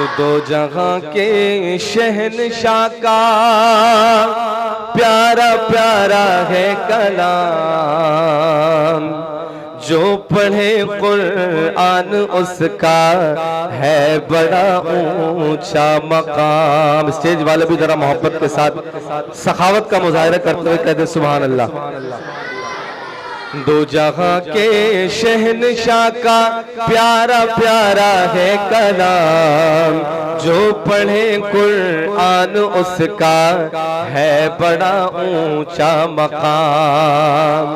तो दो जहां के शहनशाह का प्यारा प्यारा है कलाम, जो पढ़े कुरान उसका है बड़ा ऊंचा मकाम। स्टेज वाले भी जरा मोहब्बत के साथ सखावत का मुजाहिरा करते हुए कहते सुभान अल्लाह। दो जहां के शहनशाह का प्यारा प्यारा है कलाम, जो पढ़े कुरान उसका है बड़ा ऊंचा मकाम।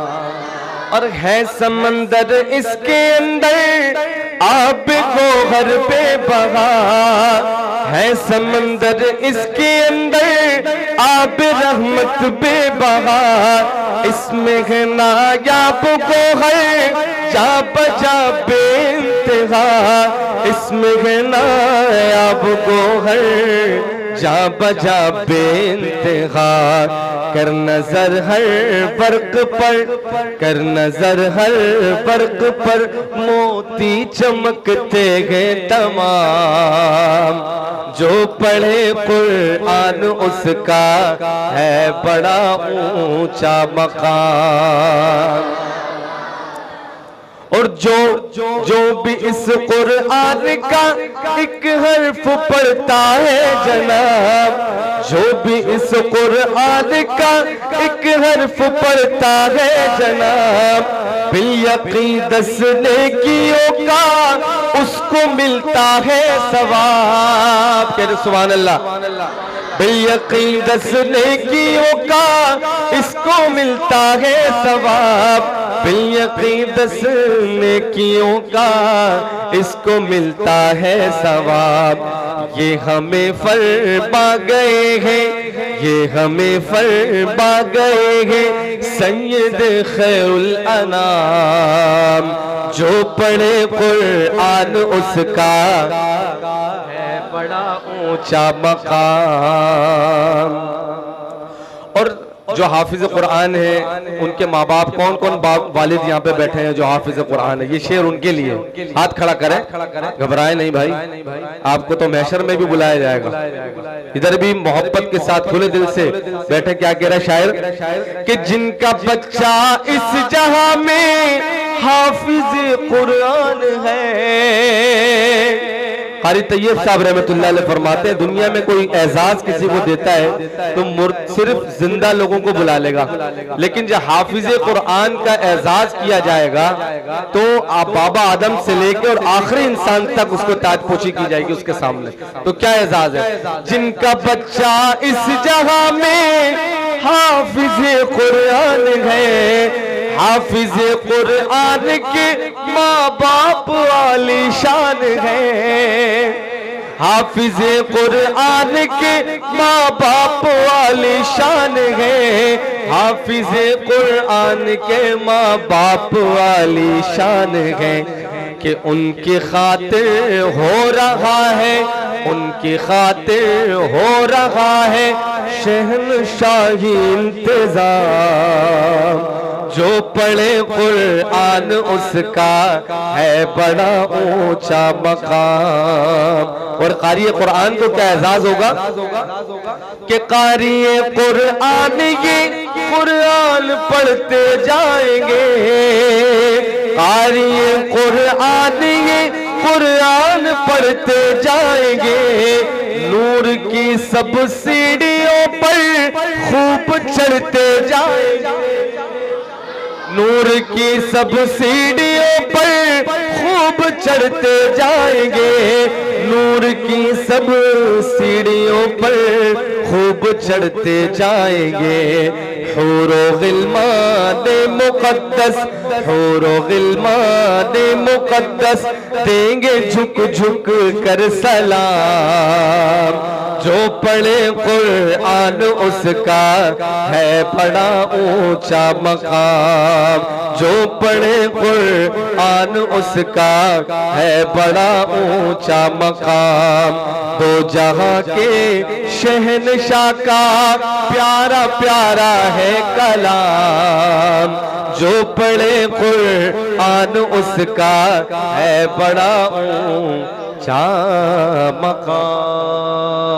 और है समंदर इसके अंदर आब गोहर पे बहा, है समंदर इसके अंदर आब रहमत बेबहा, इसमें है नायाब गोहर जा बजा बेइंतहा, इसमें है नायाब गोहर जा बजा बेइंतहा। कर नजर हर बर्क पर, कर नजर हर बर्क पर, मोती चमकते गए तमाम, जो पढ़े कुरान उसका है बड़ा ऊंचा मकाम। और जो भी इस कुरान का एक हर्फ पढ़ता है जनाब, जो भी इस कुरान का एक हर्फ पढ़ता है जनाब, बिल-यकीन 10 नेकियों का उसको मिलता है सवाब। कहते सुभान अल्लाह। बिल-यकीन 10 नेकियों का इसको मिलता है सवाब, बिल-यकीन 10 नेकियों का इसको मिलता है सवाब। ये हमें फरमा गए हैं, ये हमें फरमा गए हैं सैयद खैरुल अनाम, जो पढ़े कुरान उसका है बड़ा ऊंचा मकाम। और जो हाफिज कुरान है उनके माँ बाप कौन कौन वालिद यहाँ पे बैठे हैं जो हाफिज कुरान है, ये शेर उनके लिए। हाथ खड़ा करें, घबराए नहीं भाई, आपको तो महशर में भी बुलाया जाएगा। इधर भी मोहब्बत के साथ खुले दिल से बैठे। क्या कह रहा है शायर कि जिनका बच्चा इस जहां में हाफिज कुरान है। कारी तैयब साहब रहमतुल्लाह अलैह फरमाते हैं दुनिया में कोई एजाज किसी को देता है तो सिर्फ जिंदा लोगों को बुला लेगा, लेकिन जब हाफिज कुरान का एजाज किया जाएगा तो आप बाबा आदम से लेकर और आखिरी इंसान तक उसको ताजपोशी की जाएगी उसके सामने। तो क्या एजाज है? जिनका बच्चा इस जहां में हाफिज कुरान है, हाफिज कुरान के माँ बाप आलीशान है, हाफिज कुरान के माँ बाप आलीशान है, हाफिज कुरान के माँ बाप आलीशान है, कि उनकी खातिर हो रहा है, उनकी खातिर हो रहा है शहनशाही इंतजाम, जो पढ़े कुरान उसका है बड़ा ऊंचा मकाम। और कारी कुरान को क्या एजाज होगा कि कारी कुरान ये कुरान पढ़ते जाएंगे, कारी कुरान ये कुरान पढ़ते जाएंगे, नूर की सब सीढ़ियों पर खूब चढ़ते जाएंगे, नूर की सब सीढ़ियों पर खूब चढ़ते जाएंगे, नूर की सब सीढ़ियों पर खूब चढ़ते जाएंगे। हूरो गिलमान मुकद्दस, हूरो गिलमान मुकद्दस देंगे झुक झुक कर सलाम, जो पढ़े कुरान उसका है बड़ा ऊंचा मकाम, जो पढ़े कुरान उसका है बड़ा ऊंचा मकाम। दो जहां के शहनशाह का प्यारा प्यारा है कलाम, जो पढ़े कुरान उसका है बड़ा ऊंचा ऊंचा मकाम।